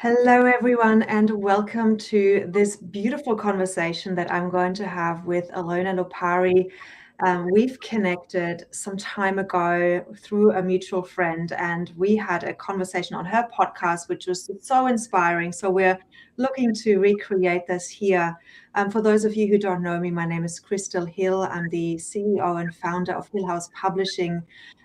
Hello, everyone, and welcome to this beautiful conversation that I'm going to have with Elona Lopari. We've connected some time ago through a mutual friend, and we had a conversation on her podcast, which was so inspiring. So we're looking to recreate this here. For those of you who don't know me, my name is Crystal Hill. I'm the CEO and founder of Hill House Publishing,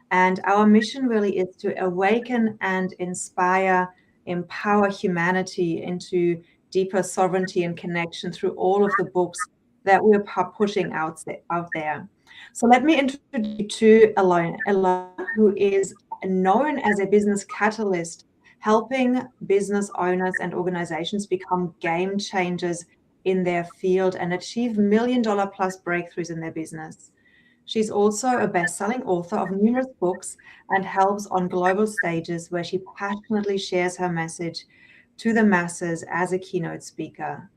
and our mission really is to awaken and inspire, empower humanity into deeper sovereignty and connection through all of the books that we're pushing out there. So let me introduce you to Elona, who is known as a business catalyst, helping business owners and organizations become game changers in their field and achieve $1 million plus breakthroughs in their business. She's also a best-selling author of numerous books and helps on global stages where she passionately shares her message to the masses as a keynote speaker.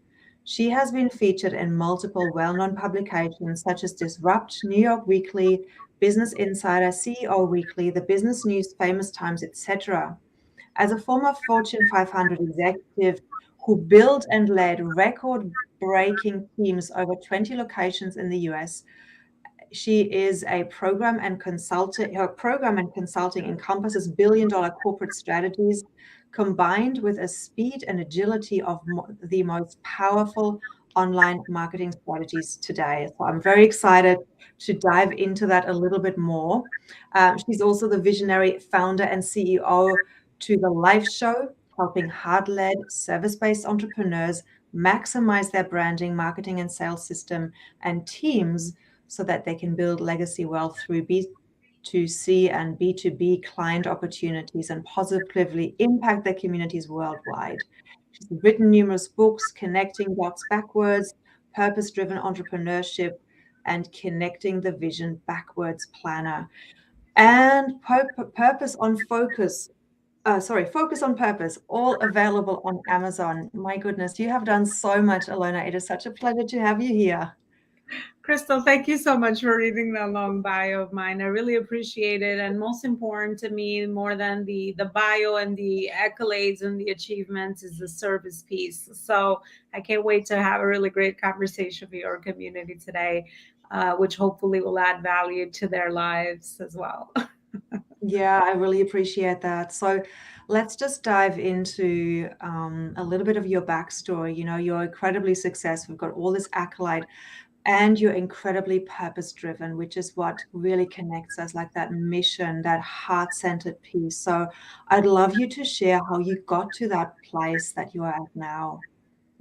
She has been featured in multiple well-known publications such as Disrupt, New York Weekly, Business Insider, CEO Weekly, The Business News, Famous Times, etc. As a former Fortune 500 executive who built and led record-breaking teams over 20 locations in the US, she is a program and consultant. Her program and consulting encompasses billion-dollar corporate strategies combined with a speed and agility of the most powerful online marketing strategies today. So I'm very excited to dive into that a little bit more. She's also the visionary founder and CEO to the Life Show, helping hard-led, service-based entrepreneurs maximize their branding, marketing, and sales system and teams so that they can build legacy wealth through B2C and B2B client opportunities and positively impact their communities worldwide. She's written numerous books, Connecting Dots Backwards, Purpose-Driven Entrepreneurship, and Connecting the Vision Backwards Planner, and Focus on Purpose, all available on Amazon. My goodness, you have done so much, Elona. It is such a pleasure to have you here. Crystal, thank you so much for reading that long bio of mine. I really appreciate it. And most important to me, more than the bio and the accolades and the achievements, is the service piece. So I can't wait to have a really great conversation with your community today, which hopefully will add value to their lives as well. Yeah, I really appreciate that. So let's just dive into a little bit of your backstory. You know, you're incredibly successful, you've got all this accolade, and you're incredibly purpose-driven, which is what really connects us, like that mission, that heart-centered piece. So I'd love you to share how you got to that place that you are at now.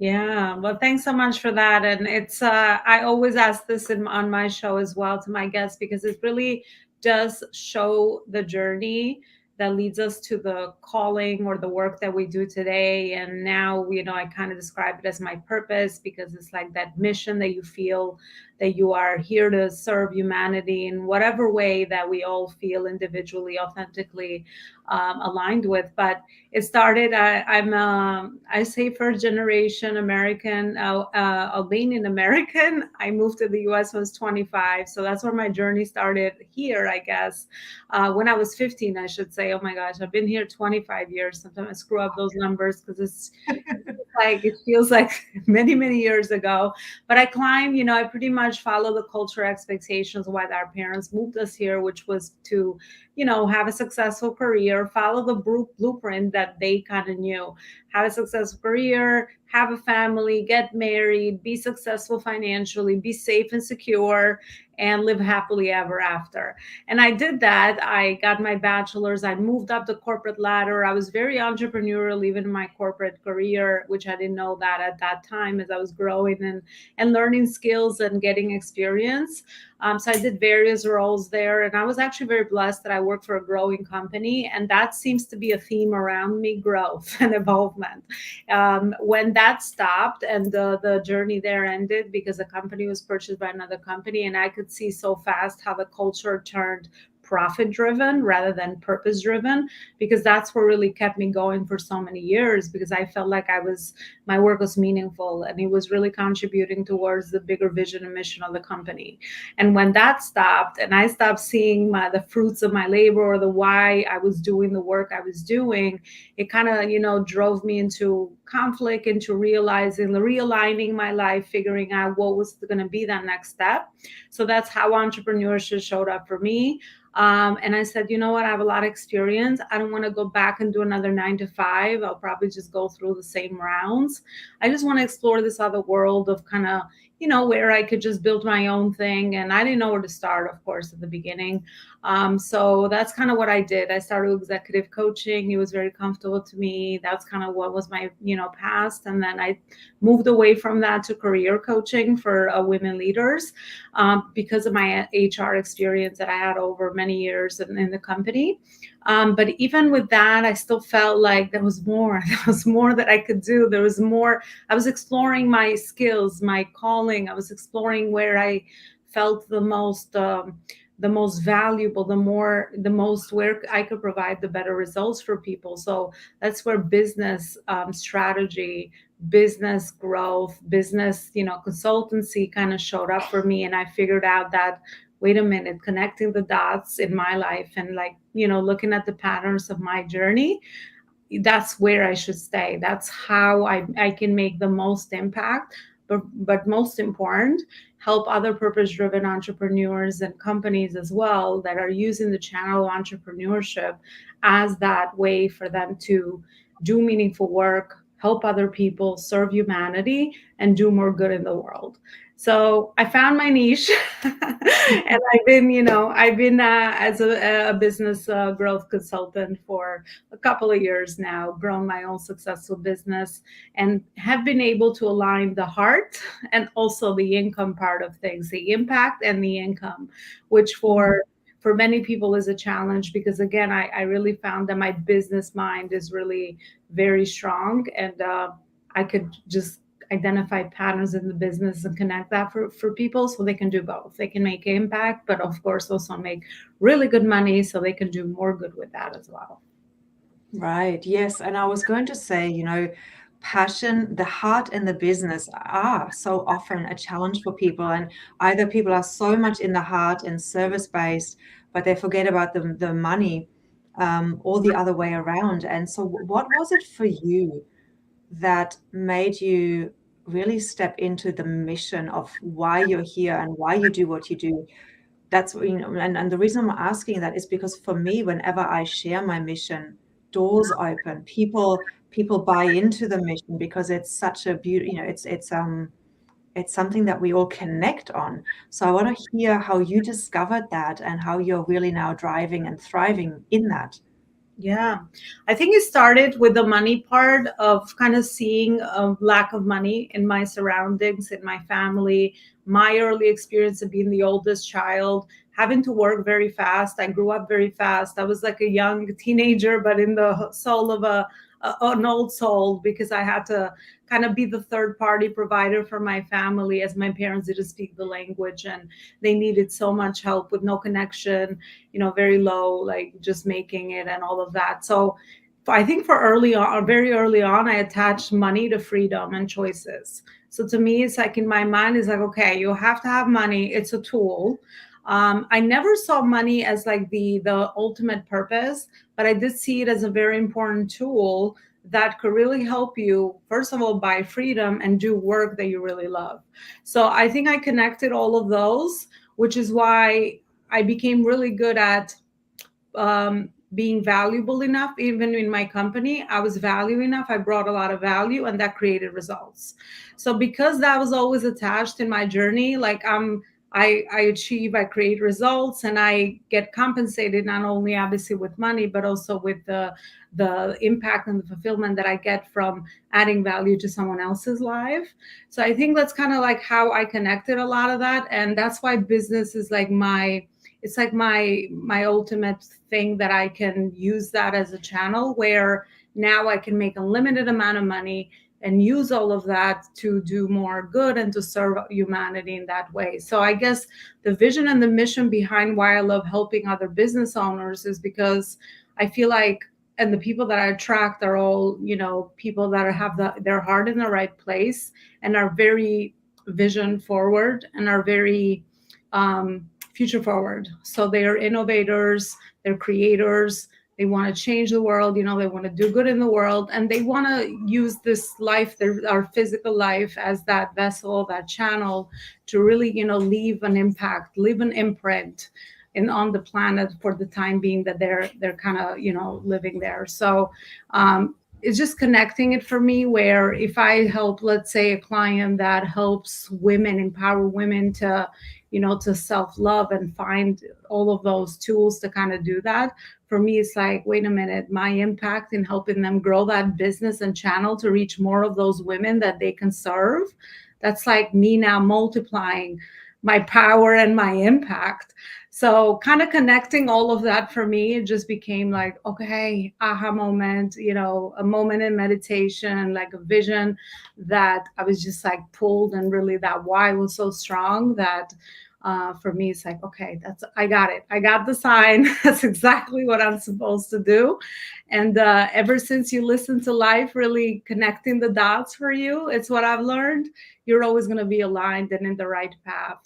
Yeah, well, thanks so much for that. And it's I always ask this on my show as well to my guests because it really does show the journey that leads us to the calling or the work that we do today. And now, I kind of describe it as my purpose because it's like that mission that you feel that you are here to serve humanity in whatever way that we all feel individually, authentically aligned with. But it started. I say first generation American, Albanian American. I moved to the U.S. when I was 25, so that's where my journey started here. I guess when I was 15, I should say. Oh my gosh, I've been here 25 years. Sometimes I screw up those numbers because it's like it feels like many years ago. But I climb. I pretty much follow the culture expectations of why our parents moved us here, which was to have a successful career, follow the blueprint that they kind of knew, have a successful career, have a family, get married, be successful financially, be safe and secure, and live happily ever after. And I did that. I got my bachelor's. I moved up the corporate ladder. I was very entrepreneurial, even in my corporate career, which I didn't know that at that time as I was growing and learning skills and getting experience. So I did various roles there. And I was actually very blessed that I worked for a growing company. And that seems to be a theme around me: growth and involvement. When that stopped and the journey there ended because the company was purchased by another company, and I could see so fast how the culture turned profit driven rather than purpose driven, because that's what really kept me going for so many years, because I felt like my work was meaningful and it was really contributing towards the bigger vision and mission of the company. And when that stopped and I stopped seeing the fruits of my labor, or the why I was doing the work I was doing, it kind of, drove me into conflict, into realigning my life, figuring out what was going to be that next step. So that's how entrepreneurship showed up for me. And I said, you know what, I have a lot of experience. I don't want to go back and do another 9 to 5. I'll probably just go through the same rounds. I just want to explore this other world of kind of, where I could just build my own thing. And I didn't know where to start, of course, at the beginning. So that's kind of what I did. I started executive coaching. It was very comfortable to me. That's kind of what was my, past. And then I moved away from that to career coaching for women leaders, because of my HR experience that I had over many years in the company. But even with that, I still felt like there was more. There was more that I could do. There was more. I was exploring my skills, my calling. I was exploring where I felt the most valuable, the most where I could provide the better results for people. So that's where business strategy, business growth, business, consultancy kind of showed up for me. And I figured out that, wait a minute, connecting the dots in my life and looking at the patterns of my journey, that's where I should stay. That's how I can make the most impact. But most important, help other purpose-driven entrepreneurs and companies as well that are using the channel of entrepreneurship as that way for them to do meaningful work, help other people, serve humanity, and do more good in the world. So I found my niche, and I've been as a business growth consultant for a couple of years now, grown my own successful business, and have been able to align the heart and also the income part of things, the impact and the income, which for many people is a challenge, because again, I really found that my business mind is really very strong, and I could just identify patterns in the business and connect that for people, so they can do both. They can make impact, but of course also make really good money, so they can do more good with that as well. Right. Yes. And I was going to say, passion, the heart in the business are so often a challenge for people. And either people are so much in the heart and service-based, but they forget about the money, or the other way around. And so what was it for you that made you really step into the mission of why you're here and why you do what you do? That's, and the reason I'm asking that is because for me, whenever I share my mission, doors open, people buy into the mission, because it's such a beauty, it's something that we all connect on. So I want to hear how you discovered that and how you're really now driving and thriving in that. Yeah, I think it started with the money part of kind of seeing a lack of money in my surroundings, in my family, my early experience of being the oldest child, having to work very fast. I grew up very fast. I was like a young teenager, but in the soul of an old soul, because I had to kind of be the third party provider for my family, as my parents didn't speak the language and they needed so much help with no connection, very low, like just making it and all of that. So I think very early on, I attached money to freedom and choices. So to me, it's like in my mind, it's like, okay, you have to have money. It's a tool. I never saw money as like the ultimate purpose, but I did see it as a very important tool that could really help you, first of all, buy freedom and do work that you really love. So I think I connected all of those, which is why I became really good at being valuable enough. Even in my company, I was value enough. I brought a lot of value, and that created results. So because that was always attached in my journey, like I create results, and I get compensated not only obviously with money, but also with the impact and the fulfillment that I get from adding value to someone else's life. So I think that's kind of like how I connected a lot of that. And that's why business is like it's like my ultimate thing, that I can use that as a channel where now I can make a limited amount of money, and use all of that to do more good and to serve humanity in that way. So I guess the vision and the mission behind why I love helping other business owners is because I feel like, and the people that I attract are all, people that have their heart in the right place and are very vision forward and are very future forward. So they are innovators, they're creators, they want to change the world, they want to do good in the world, and they want to use this life, our physical life, as that vessel, that channel to really, leave an impact, leave an imprint on the planet for the time being that they're kind of, living there. So it's just connecting it for me, where if I help, let's say, a client that helps women, empower women to, to self-love and find all of those tools to kind of do that, for me it's like, wait a minute, my impact in helping them grow that business and channel to reach more of those women that they can serve, that's like me now multiplying my power and my impact. So kind of connecting all of that, for me, it just became like, okay, aha moment, a moment in meditation, like a vision that I was just like pulled, and really that why was so strong that for me it's like, okay, I got it, I got the sign. That's exactly what I'm supposed to do. And ever since you listen to life really connecting the dots for you, it's what I've learned, you're always going to be aligned and in the right path.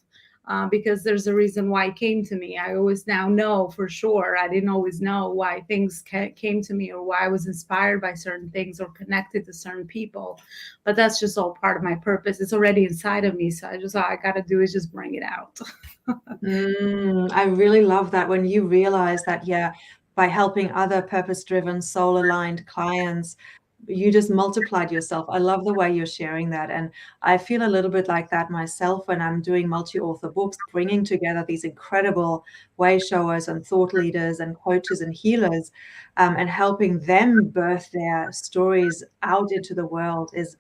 Because there's a reason why it came to me. I always now know for sure. I didn't always know why things came to me, or why I was inspired by certain things or connected to certain people. But that's just all part of my purpose. It's already inside of me. So all I got to do is just bring it out. I really love that when you realize that, yeah, by helping other purpose-driven, soul-aligned clients, you just multiplied yourself. I love the way you're sharing that. And I feel a little bit like that myself when I'm doing multi-author books, bringing together these incredible way showers and thought leaders and coaches and healers, and helping them birth their stories out into the world is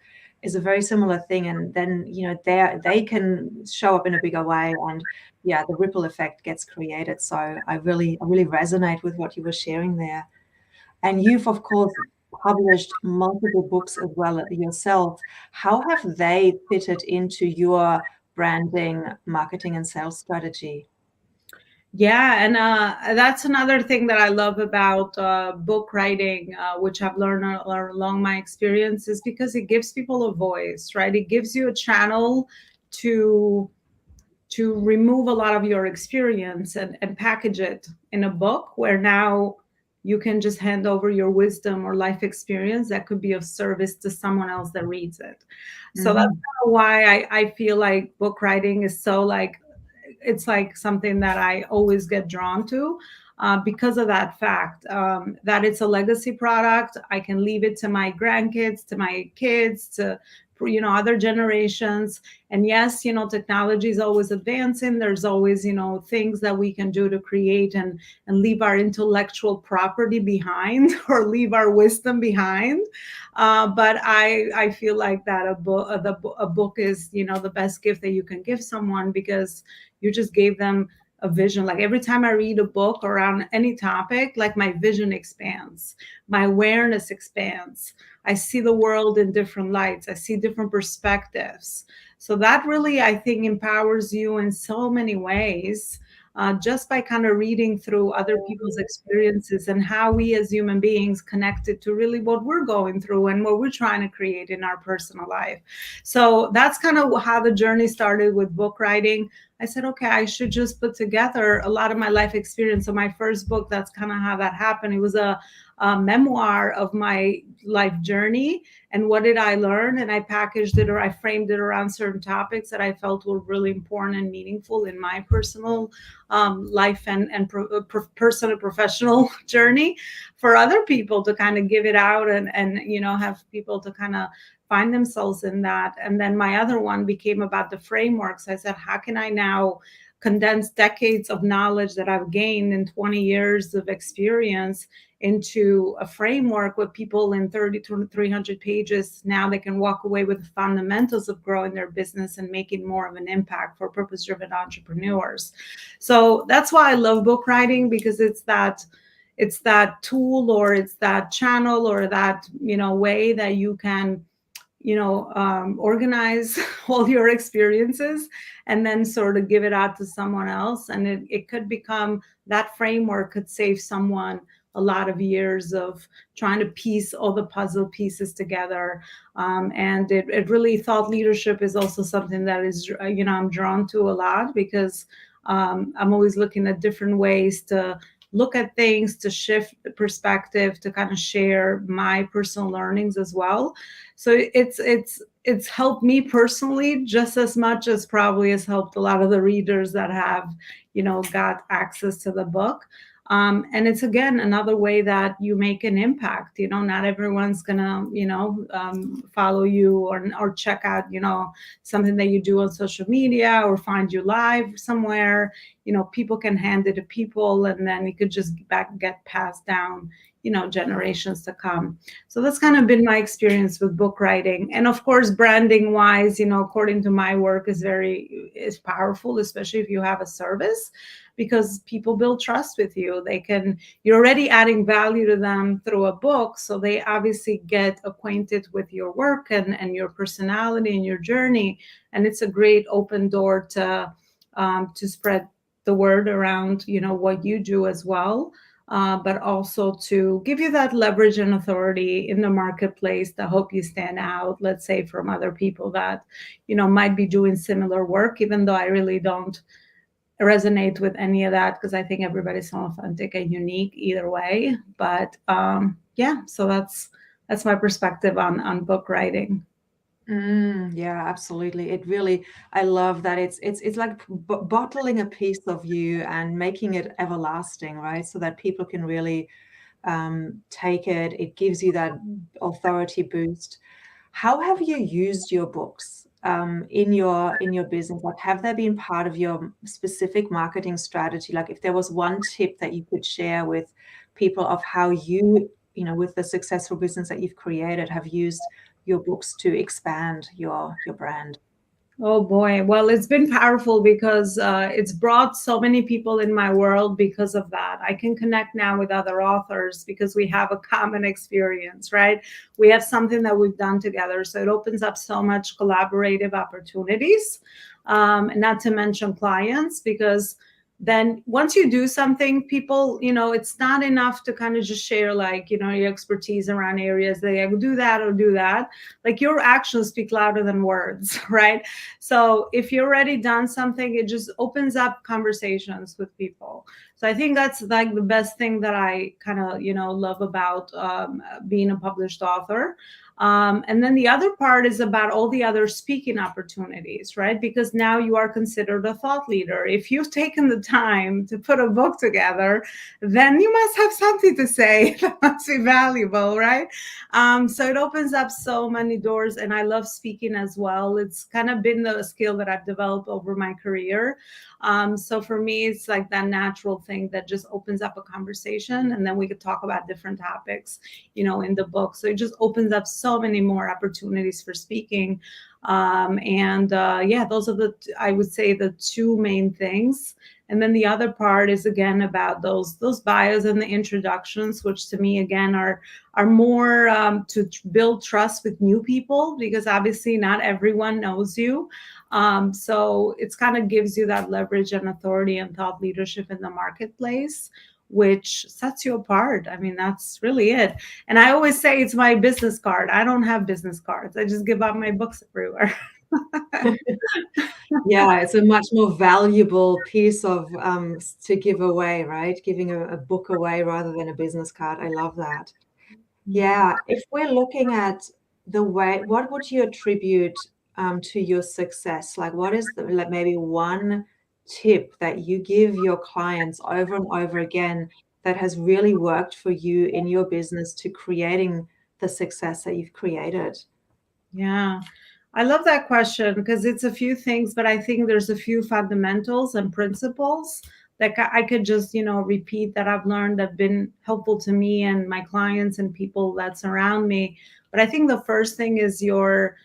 a very similar thing. And then, they can show up in a bigger way, and yeah, the ripple effect gets created. So I really resonate with what you were sharing there. And you've, of course, published multiple books as well yourself. How have they fitted into your branding, marketing, and sales strategy? Yeah, and that's another thing that I love about book writing, which I've learned along my experience, is because it gives people a voice, right? It gives you a channel to remove a lot of your experience and package it in a book, where now you can just hand over your wisdom or life experience that could be of service to someone else that reads it. So that's Mhm. kind of why I feel like book writing is so like, it's like something that I always get drawn to, because of that fact, that it's a legacy product. I can leave it to my grandkids, to my kids, to other generations. And yes, technology is always advancing. There's always things that we can do to create and leave our intellectual property behind or leave our wisdom behind. But I feel like that a book is the best gift that you can give someone, because you just gave them a vision. Like every time I read a book around any topic, like my vision expands, my awareness expands. I see the world in different lights. I see different perspectives. So that really, I think, empowers you in so many ways, just by kind of reading through other people's experiences and how we as human beings connected to really what we're going through and what we're trying to create in our personal life. So that's kind of how the journey started with book writing. I said, okay, I should just put together a lot of my life experience. So my first book, that's kind of how that happened. It was a memoir of my life journey and what did I learn. And I packaged it, or I framed it around certain topics that I felt were really important and meaningful in my personal life and personal professional journey, for other people to kind of give it out and have people to kind of find themselves in that. And then my other one became about the frameworks. I said, how can I now condense decades of knowledge that I've gained in 20 years of experience into a framework with people in 30 to 300 pages? Now they can walk away with the fundamentals of growing their business and making more of an impact for purpose-driven entrepreneurs. So that's why I love book writing, because it's that tool, or it's that channel, or that way that you can organize all your experiences and then sort of give it out to someone else. And it could become, that framework could save someone a lot of years of trying to piece all the puzzle pieces together. And it really, thought leadership is also something that is, I'm drawn to a lot, because I'm always looking at different ways to look at things, to shift the perspective, to kind of share my personal learnings as well. So it's helped me personally just as much as probably has helped a lot of the readers that have, got access to the book. And it's, again, another way that you make an impact. Not everyone's gonna, follow you or check out, something that you do on social media or find you live somewhere. People can hand it to people, and then it could just get passed down, generations to come. So that's kind of been my experience with book writing. And of course, branding wise, according to my work, is powerful, especially if you have a service, because people build trust with you. You're already adding value to them through a book, so they obviously get acquainted with your work and your personality and your journey. And it's a great open door to spread the word around, what you do as well. But also to give you that leverage and authority in the marketplace to help you stand out, let's say, from other people that, might be doing similar work, even though I really don't resonate with any of that, because I think everybody's so authentic and unique either way. But yeah, so that's my perspective on book writing. Yeah, absolutely. It really, I love that it's like bottling a piece of you and making it everlasting, right? So that people can really take it. It gives you that authority boost. How have you used your books in your business? Like, have they been part of your specific marketing strategy? Like, if there was one tip that you could share with people of how with the successful business that you've created, have used your books to expand your brand. Oh boy. Well, it's been powerful because it's brought so many people in my world because of that. I can connect now with other authors because we have a common experience, right? We have something that we've done together. So it opens up so much collaborative opportunities, and not to mention clients, because then once you do something, people, it's not enough to kind of just share, like, your expertise around areas. They like, do that or do that. Like, your actions speak louder than words, right? So if you've already done something, it just opens up conversations with people. So I think that's like the best thing that I kind of, love about being a published author. And then the other part is about all the other speaking opportunities, right? Because now you are considered a thought leader. If you've taken the time to put a book together, then you must have something to say that must be valuable, right? So it opens up so many doors, and I love speaking as well. It's kind of been the skill that I've developed over my career. So for me, it's like that natural thing that just opens up a conversation, and then we could talk about different topics, in the book. So it just opens up so many more opportunities for speaking. And yeah, those are I would say, the two main things. And then the other part is, again, about those bios and the introductions, which to me, again, are more to build trust with new people, because obviously not everyone knows you. So it's kind of gives you that leverage and authority and thought leadership in the marketplace, which sets you apart. I mean, that's really it. And I always say it's my business card. I don't have business cards. I just give out my books everywhere. Yeah, it's a much more valuable piece of to give away, right? Giving a book away rather than a business card. I love that. Yeah, if we're looking at the way, what would you attribute to your success? Like, what is like maybe one tip that you give your clients over and over again that has really worked for you in your business to creating the success that you've created? Yeah. I love that question because it's a few things, but I think there's a few fundamentals and principles that I could just, repeat, that I've learned, that have been helpful to me and my clients and people that surround me. But I think the first thing is your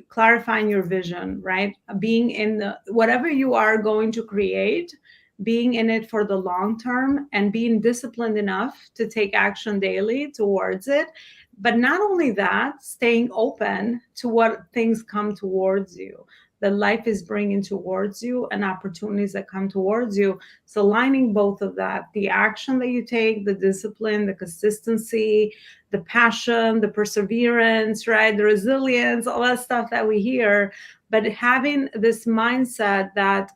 clarifying your vision, right? Being in the whatever you are going to create, being in it for the long term, and being disciplined enough to take action daily towards it. But not only that, staying open to what things come towards you, that life is bringing towards you, and opportunities that come towards you. So aligning both of that, the action that you take, the discipline, the consistency, the passion, the perseverance, right? The resilience, all that stuff that we hear, but having this mindset that,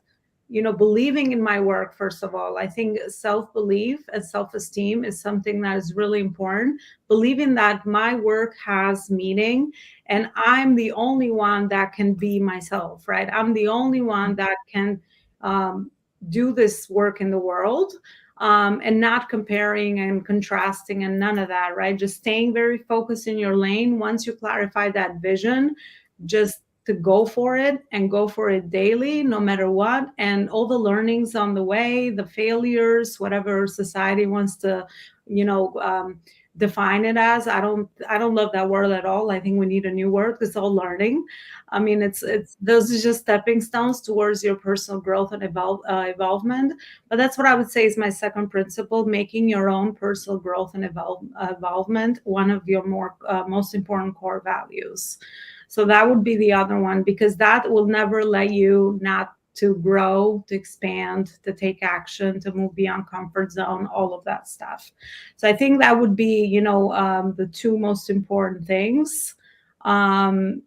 believing in my work, first of all. I think self-belief and self-esteem is something that is really important. Believing that my work has meaning and I'm the only one that can be myself, right? I'm the only one that can um, do this work in the world. And not comparing and contrasting and none of that, right? Just staying very focused in your lane. Once you clarify that vision, just to go for it and go for it daily, no matter what. And all the learnings on the way, the failures, whatever society wants to, you know, define it as. I don't love that word at all. I think we need a new word. It's all learning. I mean, it's those are just stepping stones towards your personal growth and evolvement. But that's what I would say is my second principle: making your own personal growth and evolvement one of your most important core values. So that would be the other one, because that will never let you not to grow, to expand, to take action, to move beyond comfort zone, all of that stuff. So I think that would be, the two most important things. And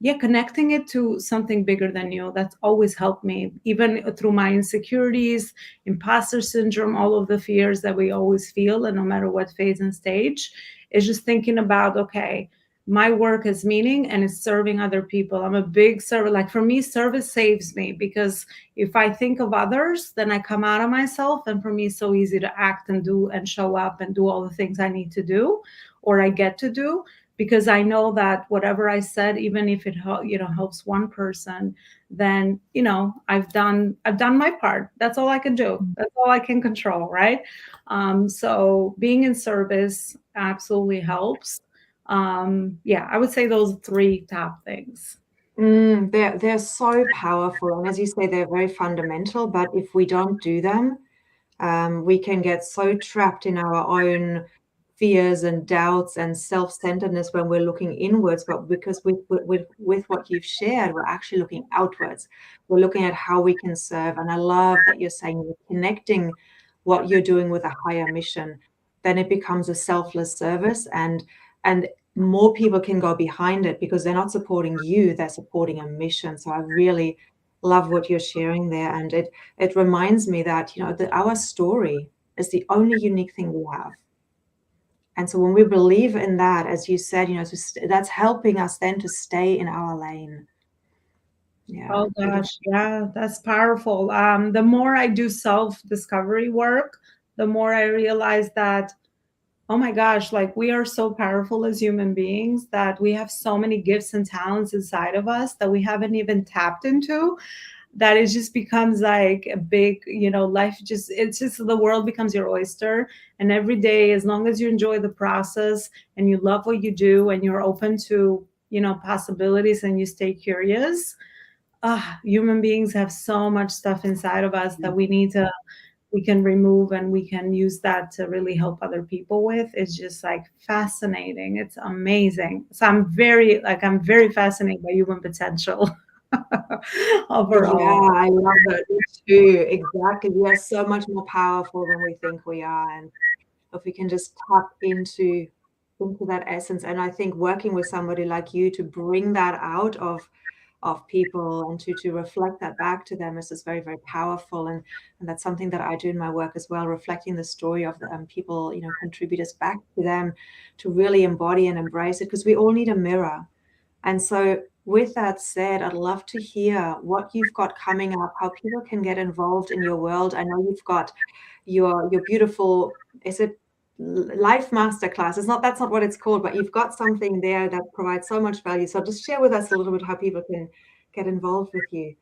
yeah, connecting it to something bigger than you. That's always helped me, even through my insecurities, imposter syndrome, all of the fears that we always feel, and no matter what phase and stage, is just thinking about, okay, my work has meaning and it's serving other people. I'm a big server. Like for me, service saves me, because if I think of others, then I come out of myself. And for me, it's so easy to act and do and show up and do all the things I need to do, or I get to do, because I know that whatever I said, even if it helps one person, then I've done my part. That's all I can do. That's all I can control, right? So being in service absolutely helps. Yeah, I would say those three top things. They're so powerful, and as you say, they're very fundamental. But if we don't do them, we can get so trapped in our own fears and doubts and self-centeredness when we're looking inwards. But because with what you've shared, we're actually looking outwards. We're looking at how we can serve. And I love that you're saying you're connecting what you're doing with a higher mission. Then it becomes a selfless service, and more people can go behind it because they're not supporting you, they're supporting a mission. So I really love what you're sharing there. And it reminds me that, that our story is the only unique thing we have. And so when we believe in that, as you said, that's helping us then to stay in our lane. Yeah. Oh gosh, yeah, that's powerful. The more I do self-discovery work, the more I realize that, oh my gosh, like we are so powerful as human beings, that we have so many gifts and talents inside of us that we haven't even tapped into, that it just becomes like a big, life just, it's just the world becomes your oyster. And every day, as long as you enjoy the process and you love what you do and you're open to, possibilities, and you stay curious, human beings have so much stuff inside of us that we can remove, and we can use that to really help other people with. It's just like fascinating. It's amazing. So I'm very fascinated by human potential overall. Yeah, I love it too. Exactly. We are so much more powerful than we think we are. And if we can just tap into that essence. And I think working with somebody like you to bring that out of people and to reflect that back to them is just very, very powerful. And that's something that I do in my work as well, reflecting the story of the people, contributors back to them, to really embody and embrace it, because we all need a mirror. And so with that said, I'd love to hear what you've got coming up, how people can get involved in your world. I know you've got your beautiful, is it life masterclass? That's not what it's called, but you've got something there that provides so much value. So just share with us a little bit how people can get involved with you.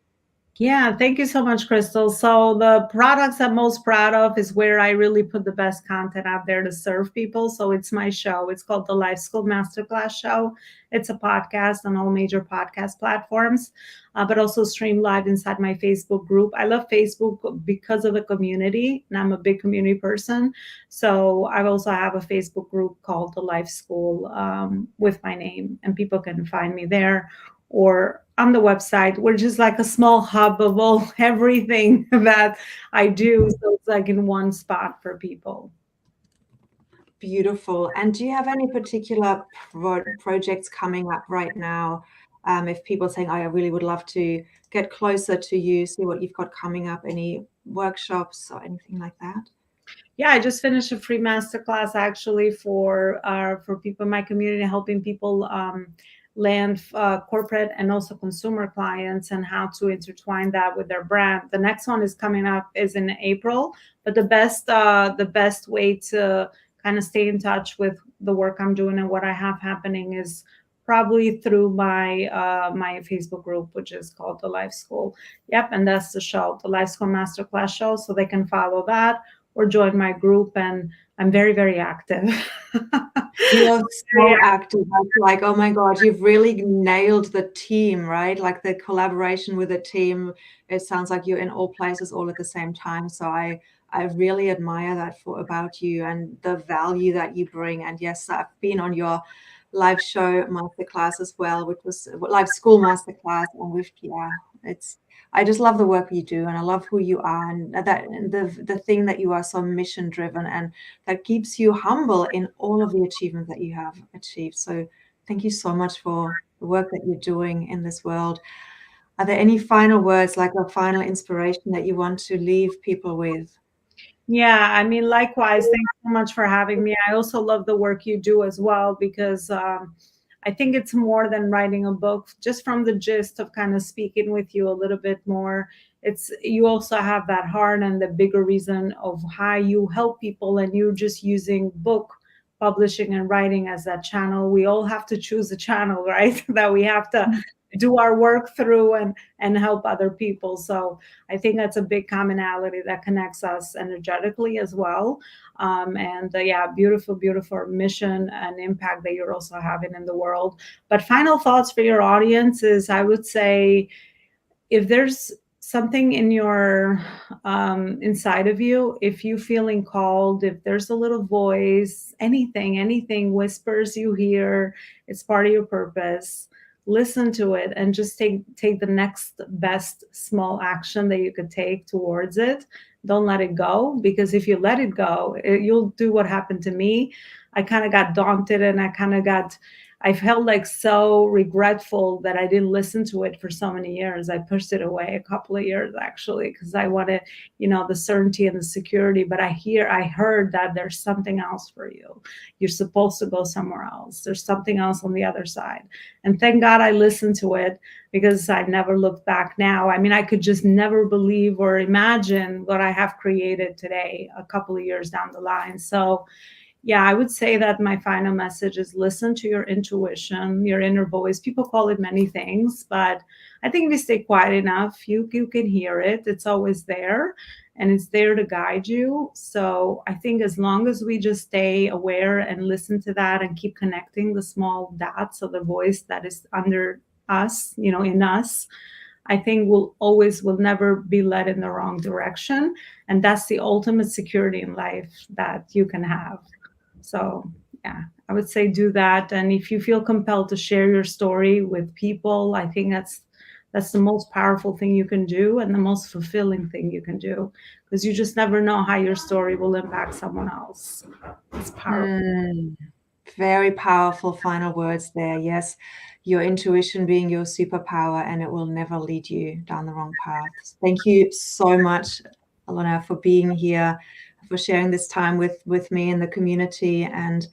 Yeah, thank you so much, Crystal. So the products I'm most proud of is where I really put the best content out there to serve people. So it's my show. It's called the Life School Masterclass Show. It's a podcast on all major podcast platforms, but also streamed live inside my Facebook group. I love Facebook because of the community, and I'm a big community person. So I also have a Facebook group called the Life School with my name, and people can find me there or on the website. We're just like a small hub of all everything that I do. So it's like in one spot for people. Beautiful. And do you have any particular projects coming up right now? If people are saying, I really would love to get closer to you, see what you've got coming up, any workshops or anything like that? Yeah, I just finished a free masterclass actually for people in my community, helping people land corporate and also consumer clients and how to intertwine that with their brand. The next one is coming up is in April, but the best way to kind of stay in touch with the work I'm doing and what I have happening is probably through my Facebook group, which is called the Life School. Yep, and that's the show, the Life School Masterclass show, so they can follow that or join my group. And I'm very, very active. You are so active. It's like, oh my God, you've really nailed the team, right? Like the collaboration with the team. It sounds like you're in all places all at the same time. So I really admire that about you and the value that you bring. And yes, I've been on your live show masterclass as well, which was live school masterclass. And it's I just love the work you do, and I love who you are, and the thing that you are so mission driven, and that keeps you humble in all of the achievements that you have achieved. So thank you so much for the work that you're doing in this world. Are there any final words, like a final inspiration that you want to leave people with? Yeah, I mean, likewise, thanks so much for having me. I also love the work you do as well because I think it's more than writing a book. Just from the gist of kind of speaking with you a little bit more, it's you also have that heart and the bigger reason of how you help people, and you just using book publishing and writing as that channel. We all have to choose a channel, right? That we have to do our work through and help other people. So I think that's a big commonality that connects us energetically as well. And yeah, beautiful, beautiful mission and impact that you're also having in the world. But final thoughts for your audience is I would say if there's something in your inside of you, if you feeling called, if there's a little voice, anything whispers you hear, it's part of your purpose. Listen to it and just take the next best small action that you could take towards it. Don't let it go, because if you let it go, you'll do what happened to me. I kind of got daunted, and I felt like so regretful that I didn't listen to it for so many years. I pushed it away a couple of years actually because I wanted, the certainty and the security. But I heard that there's something else for you. You're supposed to go somewhere else. There's something else on the other side. And thank God I listened to it, because I never looked back now. I mean, I could just never believe or imagine what I have created today a couple of years down the line. So yeah, I would say that my final message is listen to your intuition, your inner voice. People call it many things, but I think if you stay quiet enough, you can hear it. It's always there, and it's there to guide you. So I think as long as we just stay aware and listen to that and keep connecting the small dots of the voice that is under us, in us, I think will never be led in the wrong direction. And that's the ultimate security in life that you can have. So, yeah, I would say do that. And if you feel compelled to share your story with people, I think that's the most powerful thing you can do and the most fulfilling thing you can do, because you just never know how your story will impact someone else. It's powerful. Very powerful final words there. Yes, your intuition being your superpower, and it will never lead you down the wrong path. Thank you so much, Elona, for being here, for sharing this time with me and the community. And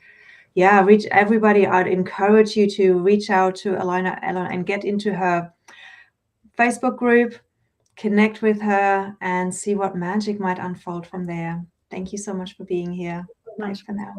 yeah, reach everybody. I'd encourage you to reach out to Elona and get into her Facebook group, connect with her, and see what magic might unfold from there. Thank you so much for being here. Bye for now.